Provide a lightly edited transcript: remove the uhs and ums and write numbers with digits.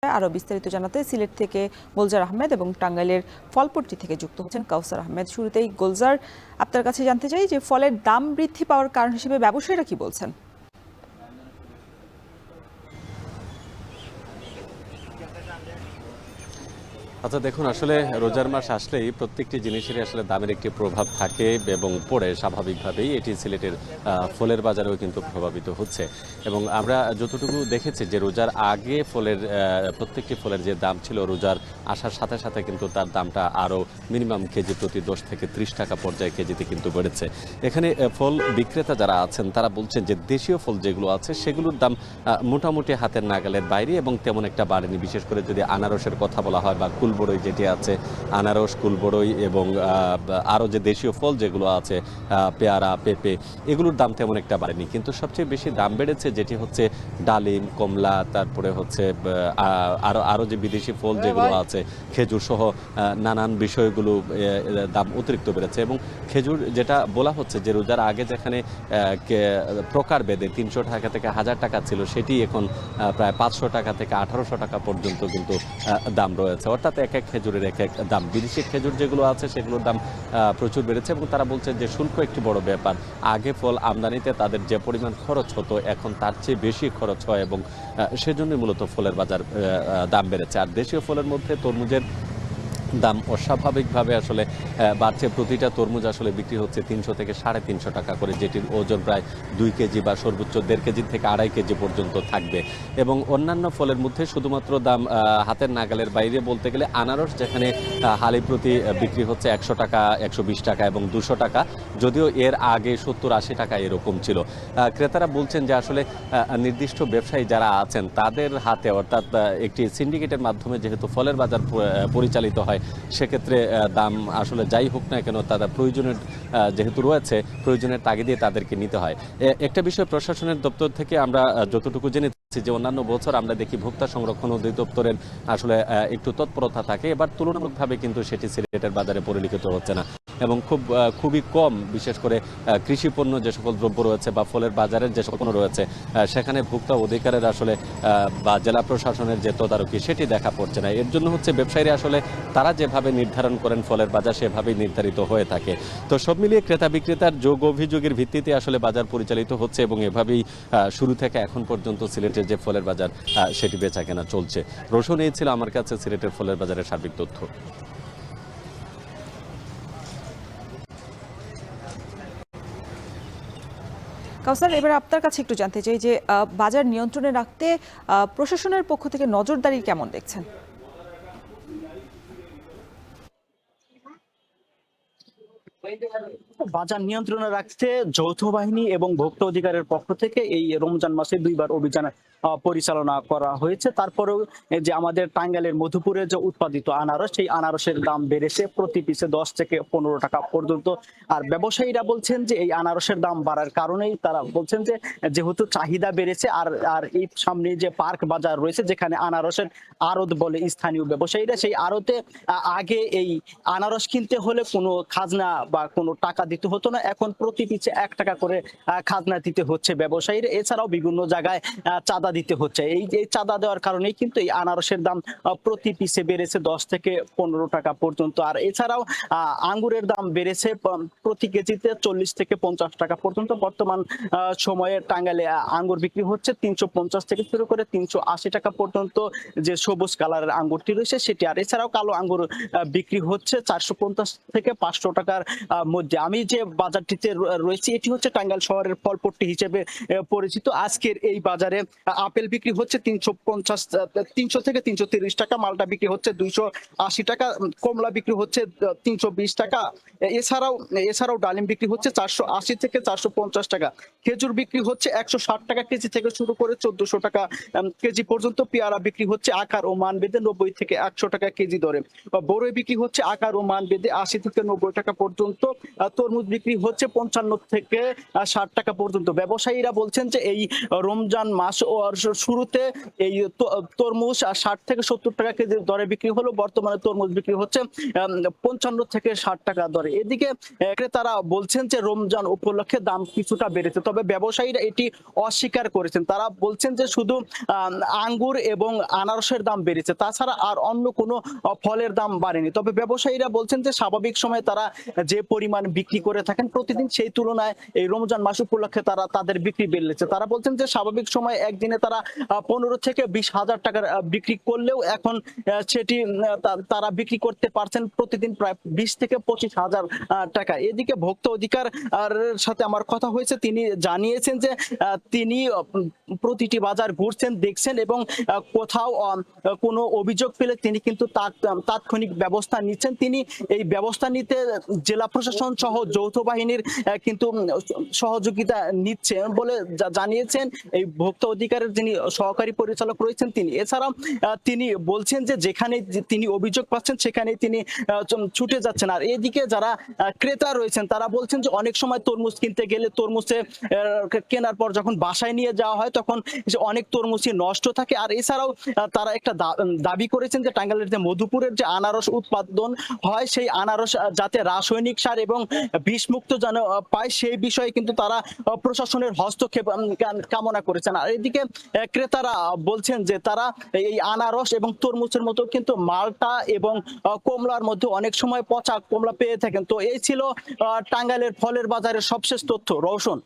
আরো বিস্তারিত জানাতে সিলেট থেকে গোলজার আহমেদ এবং টাঙ্গাইলের ফলপট্টি থেকে যুক্ত হচ্ছেন কাউসার আহমেদ। শুরুতেই গোলজার, আপনার কাছে জানতে চাই যে ফলের দাম বৃদ্ধি পাওয়ার কারণ হিসেবে ব্যবসায়ীরা কি বলছেন? আচ্ছা দেখুন, আসলে রোজার মাস আসলেই প্রত্যেকটি জিনিসেরই আসলে দামের একটি প্রভাব থাকে এবং পড়ে স্বাভাবিকভাবেই এটি সিলেটের ফলের বাজারেও কিন্তু প্রভাবিত হচ্ছে। এবং আমরা যতটুকু দেখেছি যে রোজার আগে ফলের প্রত্যেকটি ফলের যে দাম ছিল, রোজার আসার সাথে সাথে কিন্তু তার দামটা আরও মিনিমাম কেজি প্রতি 10 থেকে 30 টাকা পর্যায়ে কেজিতে কিন্তু বেড়েছে। এখানে ফল বিক্রেতা যারা আছেন তারা বলছেন যে দেশীয় ফল যেগুলো আছে সেগুলোর দাম মোটামুটি হাতের নাগালের বাইরে এবং তেমন একটা বাড়েনি। বিশেষ করে যদি আনারসের কথা বলা হয় বা কুলবড়ই যেটি আছে, আনারস, কুলবড়ই এবং আরও যে দেশীয় ফল যেগুলো আছে পেয়ারা, পেঁপে, এগুলোর দাম তেমন একটা বাড়েনি। কিন্তু সবচেয়ে বেশি দাম বেড়েছে যেটি হচ্ছে ডালিম, কমলা, তারপরে হচ্ছে আরও যে বিদেশি ফল যেগুলো আছে, খেজুর সহ নানান বিষয়গুলো দাম অতিরিক্ত বেড়েছে। এবং খেজুর যেটা বলা হচ্ছে যে রোজার আগে যেখানে প্রকার বেদে 300 টাকা থেকে 1000 টাকা ছিল, সেটি এখন প্রায় 500 টাকা থেকে 1800 টাকা পর্যন্ত কিন্তু দাম রয়েছে। অর্থাৎ এক এক খেজুরের এক এক দাম। বিদেশি খেজুর যেগুলো আছে সেগুলোর দাম প্রচুর বেড়েছে এবং তারা বলছে যে শুল্ক একটি বড় ব্যাপার। আগে ফল আমদানিতে তাদের যে পরিমাণ খরচ হতো এখন তার চেয়ে বেশি খরচ হয় এবং সেজন্যই মূলত ফলের বাজার দাম বেড়েছে। আর দেশীয় ফলের মধ্যে তরমুজের দাম অস্বাভাবিকভাবে আসলে বাড়ছে। প্রতিটা তরমুজ আসলে বিক্রি হচ্ছে 300 থেকে 350 টাকা করে, যেটির ওজন প্রায় 2 কেজি বা সর্বোচ্চ 1.5 কেজি থেকে 2.5 কেজি পর্যন্ত থাকবে। এবং অন্যান্য ফলের মধ্যে শুধুমাত্র দাম হাতের নাগালের বাইরে বলতে গেলে আনারস, যেখানে হালি প্রতি বিক্রি হচ্ছে 100 টাকা, 120 টাকা এবং 200 টাকা, যদিও এর আগে 70-80 টাকা এরকম ছিল। ক্রেতারা বলছেন যে আসলে নির্দিষ্ট ব্যবসায়ী যারা আছেন তাদের হাতে, অর্থাৎ একটি সিন্ডিকেটের মাধ্যমে যেহেতু ফলের বাজার পরিচালিত হয়, সেক্ষেত্রে দাম আসলে যাই হোক না কেন তাদের প্রয়োজনের যেহেতু রয়েছে, প্রয়োজনের তাগিদে তাদেরকে নিতে হয়। একটা বিষয় প্রশাসনের দপ্তর থেকে আমরা যতটুকু জেনেছি যে অন্যান্য বছর আমরা দেখি ভোক্তা সংরক্ষণ অধিদপ্তরের আসলে একটু তৎপরতা থাকে, এবার তুলনামূলকভাবে কিন্তু সেটি সিলেটের বাজারে পরিলক্ষিত হচ্ছে না এবং খুবই কম। বিশেষ করে কৃষিপণ্য যে সকল দ্রব্য রয়েছে বা ফলের বাজারের যে সকল পণ্য রয়েছে, সেখানে ভোক্তা অধিকারের আসলে বা জেলা প্রশাসনের যে তদারকি সেটি দেখা পড়ছে না। এর জন্য হচ্ছে ব্যবসায়ীরা আসলে তারা যেভাবে নির্ধারণ করেন ফলের বাজার সেভাবেই নির্ধারিত হয়ে থাকে। তো সব মিলিয়ে ক্রেতা বিক্রেতার যোগ অভিযোগের ভিত্তিতে আসলে বাজার পরিচালিত হচ্ছে এবং এভাবেই শুরু থেকে এখন পর্যন্ত সিলেটের যে ফলের বাজার সেটি বেচা কেনা চলছে। রোশন, এই ছিল আমার কাছে সিলেটের ফলের বাজারের সার্বিক তথ্য। কাউসার, এবার আপনার কাছে একটু জানতে চাই যে বাজার নিয়ন্ত্রণে রাখতে প্রশাসনের পক্ষ থেকে নজরদারি কেমন দেখছেন? বাজার নিয়ন্ত্রণে রাখতে যৌথ বাহিনী এবং ভোক্তা অধিকারের পক্ষ থেকে এই রমজান মাসে 2বার অভিযান পরিচালনা করা হয়েছে। তারপরেও যে আমাদের টাঙ্গাইলের মধুপুরে যে উৎপাদিত আনারস, সেই আনারসের দাম বেড়েছে প্রতি পিসে 10 থেকে 15 টাকা পর্যন্ত। আর ব্যবসায়ীরা বলছেন যে এই আনারসের দাম বাড়ার কারণেই তারা বলছেন যে যেহেতু চাহিদা বেড়েছে, আর এই সামনে যে পার্ক বাজার রয়েছে যেখানে আনারসের আড়ত বলে স্থানীয় ব্যবসায়ীরা, সেই আড়তে আগে এই আনারস কিনতে হলে কোনো খাজনা বা কোনো টাকা দিতে হতো না, এখন প্রতি পিসে 1 টাকা করে খাজনা দিতে হচ্ছে ব্যবসায়ীরা। এছাড়াও বিভিন্ন জায়গায় চাঁদা দিতে হচ্ছে। এই যে চাঁদা দেওয়ার কারণেই কিন্তু এই আনারসের দাম প্রতি পিসে বেড়েছে 10 থেকে 15 টাকা পর্যন্ত। আর এছাড়াও আঙ্গুরের দাম বেড়েছে প্রতি কেজিতে 40 থেকে 50 টাকা পর্যন্ত। বর্তমান সময়ে টাঙ্গাইলে আঙ্গুর বিক্রি হচ্ছে 350 থেকে শুরু করে 380 টাকা পর্যন্ত, যে সবুজ কালারের আঙ্গুরটি রয়েছে সেটি। আর এছাড়াও কালো আঙ্গুর বিক্রি হচ্ছে 450 থেকে 500 টাকার মধ্যে। আমি যে বাজারটিতে রয়েছি এটি হচ্ছে টাঙ্গাইল শহরের ফলপট্টি হিসেবে পরিচিত। আজকের এই বাজারে আপেল বিক্রি হচ্ছে 300 থেকে 330 টাকা, মালটা বিক্রি হচ্ছে 280 টাকা, কমলা বিক্রি হচ্ছে 320 টাকা। এছাড়াও ডালিম বিক্রি হচ্ছে 480 থেকে 450 টাকা। খেজুর বিক্রি হচ্ছে 160 টাকা কেজি থেকে শুরু করে 1400 টাকা কেজি পর্যন্ত। পেয়ারা বিক্রি হচ্ছে আকার ও মান বেঁধে 90 থেকে 100 টাকা কেজি দরে। বড়ই বিক্রি হচ্ছে আকার ও মান বেঁধে 80 থেকে 90 টাকা পর্যন্ত। পর্যন্ত তরমুজ বিক্রি হচ্ছে 55 থেকে 60 টাকা পর্যন্ত। ব্যবসায়ীরা বলছেন যে এই রমজান মাস শুরুতে এই তরমুজ 60 থেকে 70 টাকা কেজি দরে বিক্রি হলো, বর্তমানে তরমুজ বিক্রি হচ্ছে 55 থেকে 60 টাকা দরে। এদিকে ক্রেতারা বলছেন যে রমজান উপলক্ষে দাম কিছুটা বেড়েছে, তবে ব্যবসায়ীরা এটি অস্বীকার করেছেন। তারা বলছেন যে শুধু আঙ্গুর এবং আনারসের দাম বেড়েছে, তাছাড়া আর অন্য কোনো ফলের দাম বাড়েনি। তবে ব্যবসায়ীরা বলছেন যে স্বাভাবিক সময়ে তারা যে পরিমাণ বিক্রি করে থাকেন প্রতিদিন, সেই তুলনায় এই রমজান মাস উপলক্ষে তারা তাদের বিক্রি বেড়েছে। তারা বলছেন যে স্বাভাবিক সময়ে একদিনে তারা 15 থেকে 20 হাজার টাকার বিক্রি করলেও এখন সেটি তারা বিক্রি করতে পারছেন প্রতিদিন প্রায় 20 থেকে 25 হাজার টাকা। এদিকে ভোক্তা অধিকার সাথে আমার কথা হয়েছে, তিনি জানিয়েছেন যে তিনি প্রতিটি বাজার ঘুরছেন, দেখছেন এবং কোথাও কোনো অভিযোগ পেলে তিনি কিন্তু তাৎক্ষণিক ব্যবস্থা নিচ্ছেন। তিনি এই ব্যবস্থা নিতে জেলা প্রশাসন সহ যৌথ বাহিনীর কিন্তু সহযোগিতা নিচ্ছেন বলে জানিয়েছেন এই ভোক্তা অধিকারের যিনি সহকারী পরিচালক রয়েছেন তিনি। এছাড়াও তিনি বলছেন যে যেখানে তিনি অভিযোগ পাচ্ছেন সেখানে তিনি ছুটে যাচ্ছেন। আর এদিকে যারা ক্রেতা রয়েছেন তারা বলছেন যে অনেক সময় তরমুজ কিনতে গেলে তরমুজে কেনার পর যখন বাসায় নিয়ে যাওয়া হয় তখন অনেক তরমুজই নষ্ট থাকে। আর এছাড়াও তারা একটা দাবি করেছেন যে টাঙ্গাইলের যে মধুপুরের যে আনারস উৎপাদন হয় সেই আনারস যাতে রাসায়নিক সার এবং বিষমুক্ত যেন পায় সেই বিষয়ে কিন্তু তারা প্রশাসনের হস্তক্ষেপ কামনা করেছেন। আর এদিকে ক্রেতারা বলছেন যে তারা এই আনারস এবং তরমুজের মতো কিন্তু মালটা এবং কমলার মধ্যে অনেক সময় পচা কমলা পেয়ে থাকেন। তো এই ছিল টাঙ্গাইলের ফলের বাজারের সবশেষ তথ্য। রওশন।